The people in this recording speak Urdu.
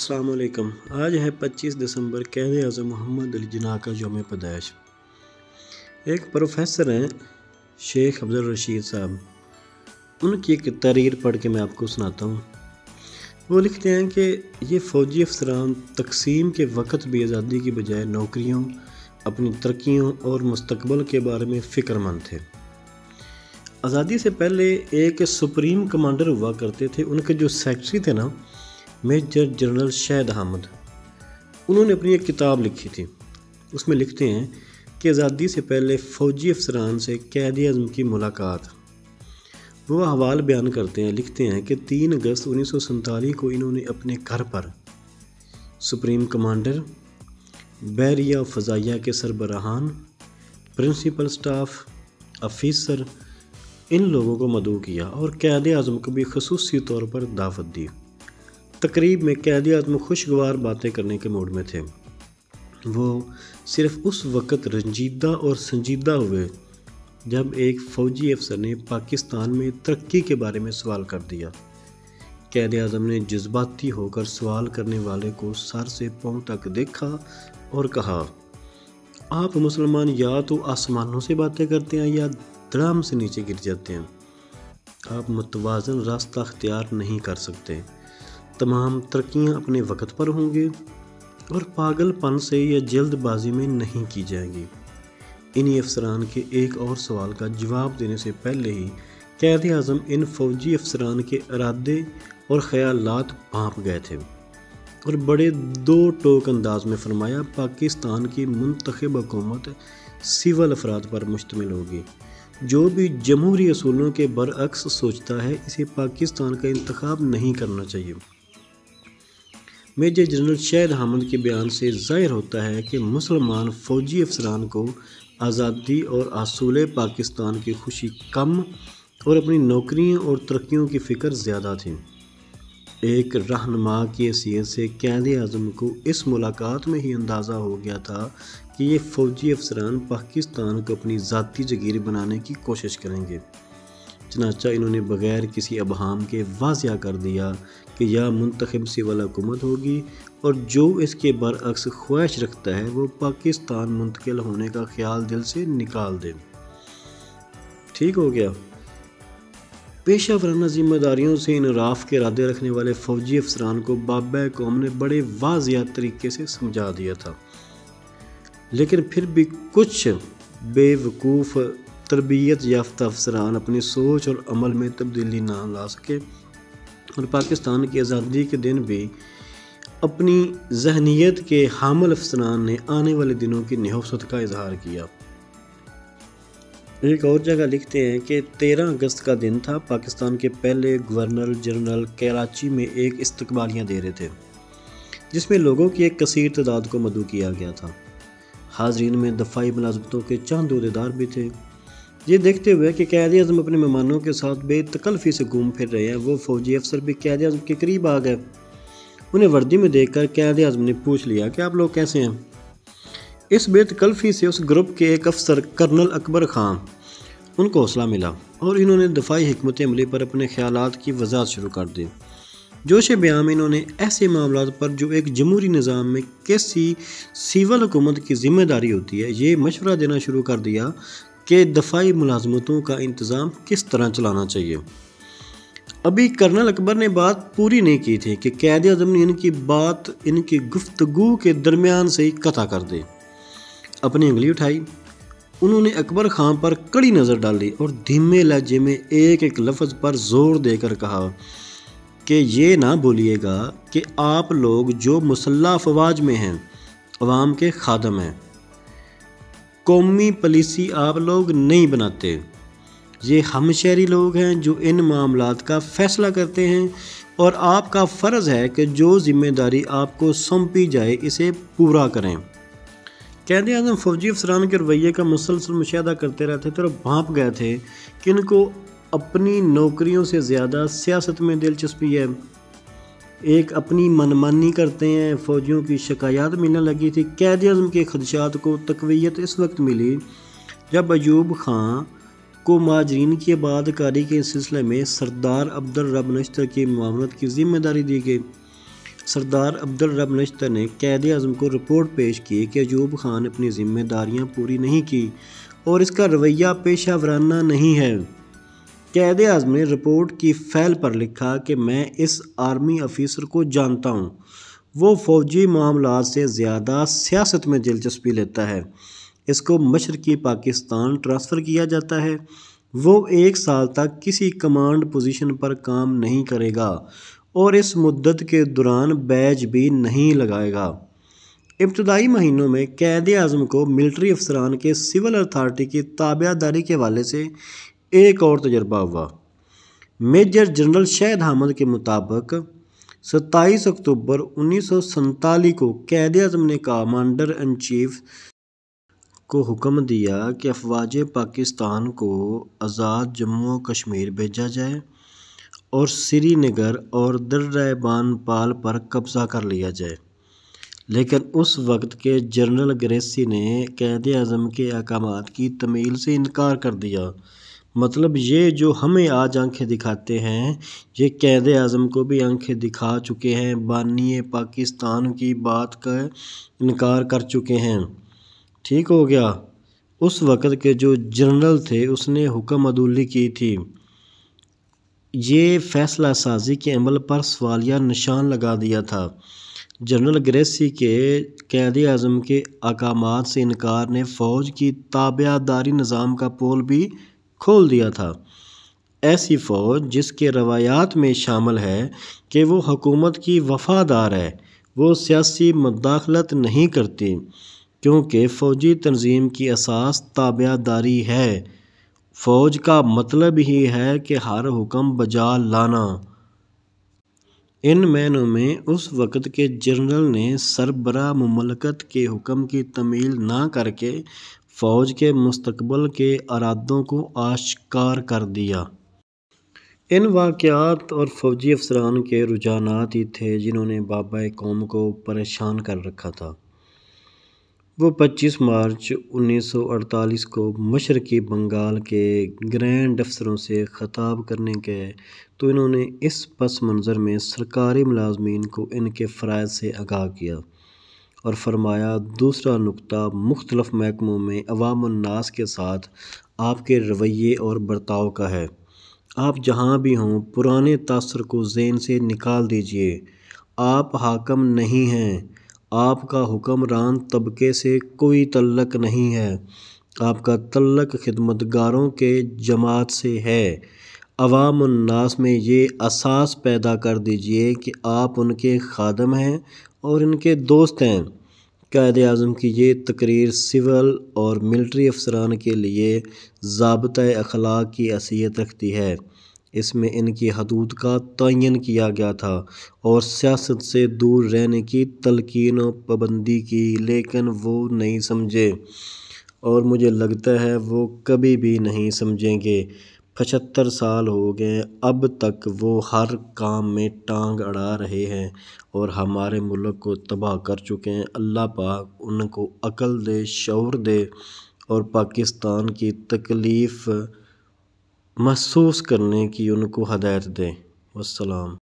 السلام علیکم۔ آج ہے 25 دسمبر، قائد اعظم محمد علی جناح کا یوم پیدائش۔ ایک پروفیسر ہیں شیخ عبدالرشید صاحب، ان کی ایک تحریر پڑھ کے میں آپ کو سناتا ہوں۔ وہ لکھتے ہیں کہ یہ فوجی افسران تقسیم کے وقت بھی آزادی کی بجائے نوکریوں، اپنی ترقیوں اور مستقبل کے بارے میں فکر مند تھے۔ آزادی سے پہلے ایک سپریم کمانڈر ہوا کرتے تھے، ان کے جو سیکرٹری تھے نا، میجر جنرل شاہد احمد، انہوں نے اپنی ایک کتاب لکھی تھی۔ اس میں لکھتے ہیں کہ آزادی سے پہلے فوجی افسران سے قائد اعظم کی ملاقات۔ وہ احوال بیان کرتے ہیں، لکھتے ہیں کہ 3 اگست 1947 کو انہوں نے اپنے گھر پر سپریم کمانڈر، بحریہ و فضائیہ کے سربراہان، پرنسپل سٹاف آفیسر، ان لوگوں کو مدعو کیا اور قائد اعظم کو بھی خصوصی طور پر دعوت دی۔ تقریب میں قائد اعظم خوشگوار باتیں کرنے کے موڈ میں تھے۔ وہ صرف اس وقت رنجیدہ اور سنجیدہ ہوئے جب ایک فوجی افسر نے پاکستان میں ترقی کے بارے میں سوال کر دیا۔ قائد اعظم نے جذباتی ہو کر سوال کرنے والے کو سر سے پاؤں تک دیکھا اور کہا، آپ مسلمان یا تو آسمانوں سے باتیں کرتے ہیں یا دھڑام سے نیچے گر جاتے ہیں۔ آپ متوازن راستہ اختیار نہیں کر سکتے۔ تمام ترقیاں اپنے وقت پر ہوں گے اور پاگل پن سے یا جلد بازی میں نہیں کی جائیں گی۔ انہی افسران کے ایک اور سوال کا جواب دینے سے پہلے ہی قائد اعظم ان فوجی افسران کے ارادے اور خیالات بھانپ گئے تھے اور بڑے 2 ٹوک انداز میں فرمایا، پاکستان کی منتخب حکومت سول افراد پر مشتمل ہوگی۔ جو بھی جمہوری اصولوں کے برعکس سوچتا ہے، اسے پاکستان کا انتخاب نہیں کرنا چاہیے۔ میجر جنرل شاہد احمد کے بیان سے ظاہر ہوتا ہے کہ مسلمان فوجی افسران کو آزادی اور حصول پاکستان کی خوشی کم اور اپنی نوکریوں اور ترقیوں کی فکر زیادہ تھی۔ ایک رہنما کی حیثیت سے قائد اعظم کو اس ملاقات میں ہی اندازہ ہو گیا تھا کہ یہ فوجی افسران پاکستان کو اپنی ذاتی جگیر بنانے کی کوشش کریں گے۔ چنانچہ انہوں نے بغیر کسی ابہام کے واضح کر دیا کہ یہ منتخب سول حکومت ہوگی اور جو اس کے برعکس خواہش رکھتا ہے وہ پاکستان منتقل ہونے کا خیال دل سے نکال دے۔ ٹھیک ہو گیا۔ پیشہ ورانہ ذمہ داریوں سے انحراف کے ارادے رکھنے والے فوجی افسران کو بابا قوم نے بڑے واضح طریقے سے سمجھا دیا تھا، لیکن پھر بھی کچھ بے وقوف تربیت یافتہ افسران اپنی سوچ اور عمل میں تبدیلی نہ لا سکے اور پاکستان کی آزادی کے دن بھی اپنی ذہنیت کے حامل افسران نے آنے والے دنوں کی نحوست کا اظہار کیا۔ ایک اور جگہ لکھتے ہیں کہ 13 اگست کا دن تھا۔ پاکستان کے پہلے گورنر جنرل کراچی میں ایک استقبالیہ دے رہے تھے جس میں لوگوں کی ایک کثیر تعداد کو مدعو کیا گیا تھا۔ حاضرین میں دفاعی ملازمتوں کے چند عہدیدار بھی تھے۔ یہ دیکھتے ہوئے کہ قائد اعظم اپنے مہمانوں کے ساتھ بے تکلفی سے گھوم پھر رہے ہیں، وہ فوجی افسر بھی قائد اعظم کے قریب آ گئے۔ انہیں وردی میں دیکھ کر قائد اعظم نے پوچھ لیا کہ آپ لوگ کیسے ہیں؟ اس بے تکلفی سے اس گروپ کے ایک افسر کرنل اکبر خان، ان کو حوصلہ ملا اور انہوں نے دفاعی حکمت عملی پر اپنے خیالات کی وضاحت شروع کر دی۔ جوش بیان میں انہوں نے ایسے معاملات پر جو ایک جمہوری نظام میں کیسی سول حکومت کی ذمہ داری ہوتی ہے، یہ مشورہ دینا شروع کر دیا کہ دفاعی ملازمتوں کا انتظام کس طرح چلانا چاہیے۔ ابھی کرنل اکبر نے بات پوری نہیں کی تھی کہ قائد اعظم نے ان کی گفتگو کے درمیان سے ہی قطع کر دی۔ اپنی انگلی اٹھائی، انہوں نے اکبر خان پر کڑی نظر ڈالی اور دھیمے لہجے میں ایک ایک لفظ پر زور دے کر کہا کہ یہ نہ بولیے گا کہ آپ لوگ جو مسلح افواج میں ہیں عوام کے خادم ہیں۔ قومی پالیسی آپ لوگ نہیں بناتے، یہ ہم شہری لوگ ہیں جو ان معاملات کا فیصلہ کرتے ہیں اور آپ کا فرض ہے کہ جو ذمہ داری آپ کو سونپی جائے اسے پورا کریں۔ قائد اعظم فوجی افسران کے رویے کا مسلسل مشاہدہ کرتے رہتے تھے اور بھانپ گئے تھے کہ ان کو اپنی نوکریوں سے زیادہ سیاست میں دلچسپی ہے۔ ایک اپنی منمانی کرتے ہیں۔ فوجیوں کی شکایات ملنے لگی تھی۔ قائد اعظم کے خدشات کو تقویت اس وقت ملی جب ایوب خان کو مہاجرین کی آباد کاری کے سلسلے میں سردار عبدالرب نشتر کی معاونت کی ذمہ داری دی گئی۔ سردار عبدالرب نشتر نے قائد اعظم کو رپورٹ پیش کی کہ ایوب خان نے اپنی ذمہ داریاں پوری نہیں کی اور اس کا رویہ پیشہ ورانہ نہیں ہے۔ قائد اعظم نے رپورٹ کی فائل پر لکھا کہ میں اس آرمی افیسر کو جانتا ہوں، وہ فوجی معاملات سے زیادہ سیاست میں دلچسپی لیتا ہے، اس کو مشرقی پاکستان ٹرانسفر کیا جاتا ہے، وہ 1 سال تک کسی کمانڈ پوزیشن پر کام نہیں کرے گا اور اس مدت کے دوران بیج بھی نہیں لگائے گا۔ ابتدائی مہینوں میں قائد اعظم کو ملٹری افسران کے سول اتھارٹی کی تابع داری کے حوالے سے ایک اور تجربہ ہوا۔ میجر جنرل شاہد حامد کے مطابق 27 اکتوبر 1947 کو قائد اعظم نے کمانڈر ان چیف کو حکم دیا کہ افواج پاکستان کو آزاد جموں و کشمیر بھیجا جائے اور سری نگر اور درہ بانپال پر قبضہ کر لیا جائے، لیکن اس وقت کے جنرل گریسی نے قائد اعظم کے احکامات کی تعمیل سے انکار کر دیا۔ مطلب یہ جو ہمیں آج آنکھیں دکھاتے ہیں، یہ قائد اعظم کو بھی آنکھیں دکھا چکے ہیں، بانی پاکستان کی بات کا انکار کر چکے ہیں۔ ٹھیک ہو گیا۔ اس وقت کے جو جنرل تھے اس نے حکم عدولی کی تھی۔ یہ فیصلہ سازی کے عمل پر سوالیہ نشان لگا دیا تھا۔ جنرل گریسی کے قائد اعظم کے احکامات سے انکار نے فوج کی تابع داری نظام کا پول بھی کھول دیا تھا۔ ایسی فوج جس کے روایات میں شامل ہے کہ وہ حکومت کی وفادار ہے، وہ سیاسی مداخلت نہیں کرتی، کیونکہ فوجی تنظیم کی اساس تابع داری ہے۔ فوج کا مطلب ہی ہے کہ ہر حکم بجا لانا۔ ان معنوں میں اس وقت کے جنرل نے سربراہ مملکت کے حکم کی تعمیل نہ کر کے فوج کے مستقبل کے ارادوں کو آشکار کر دیا۔ ان واقعات اور فوجی افسران کے رجحانات ہی تھے جنہوں نے بابائے قوم کو پریشان کر رکھا تھا۔ وہ 25 مارچ 1948 کو مشرقی بنگال کے گرینڈ افسروں سے خطاب کرنے گئے تو انہوں نے اس پس منظر میں سرکاری ملازمین کو ان کے فرائض سے آگاہ کیا اور فرمایا، دوسرا نکتہ، مختلف محکموں میں عوام الناس کے ساتھ آپ کے رویے اور برتاؤ کا ہے۔ آپ جہاں بھی ہوں پرانے تاثر کو ذہن سے نکال دیجیے۔ آپ حاکم نہیں ہیں، آپ کا حکمران طبقے سے کوئی تعلق نہیں ہے، آپ کا تعلق خدمتگاروں کے جماعت سے ہے۔ عوام الناس میں یہ احساس پیدا کر دیجیے کہ آپ ان کے خادم ہیں اور ان کے دوست ہیں۔ قائد اعظم کی یہ تقریر سول اور ملٹری افسران کے لیے ضابطۂ اخلاق کی حیثیت رکھتی ہے۔ اس میں ان کی حدود کا تعین کیا گیا تھا اور سیاست سے دور رہنے کی تلقین و پابندی کی، لیکن وہ نہیں سمجھے اور مجھے لگتا ہے وہ کبھی بھی نہیں سمجھیں گے۔ 75 سال ہو گئے، اب تک وہ ہر کام میں ٹانگ اڑا رہے ہیں اور ہمارے ملک کو تباہ کر چکے ہیں۔ اللہ پاک ان کو عقل دے، شعور دے اور پاکستان کی تکلیف محسوس کرنے کی ان کو ہدایت دے۔ والسلام۔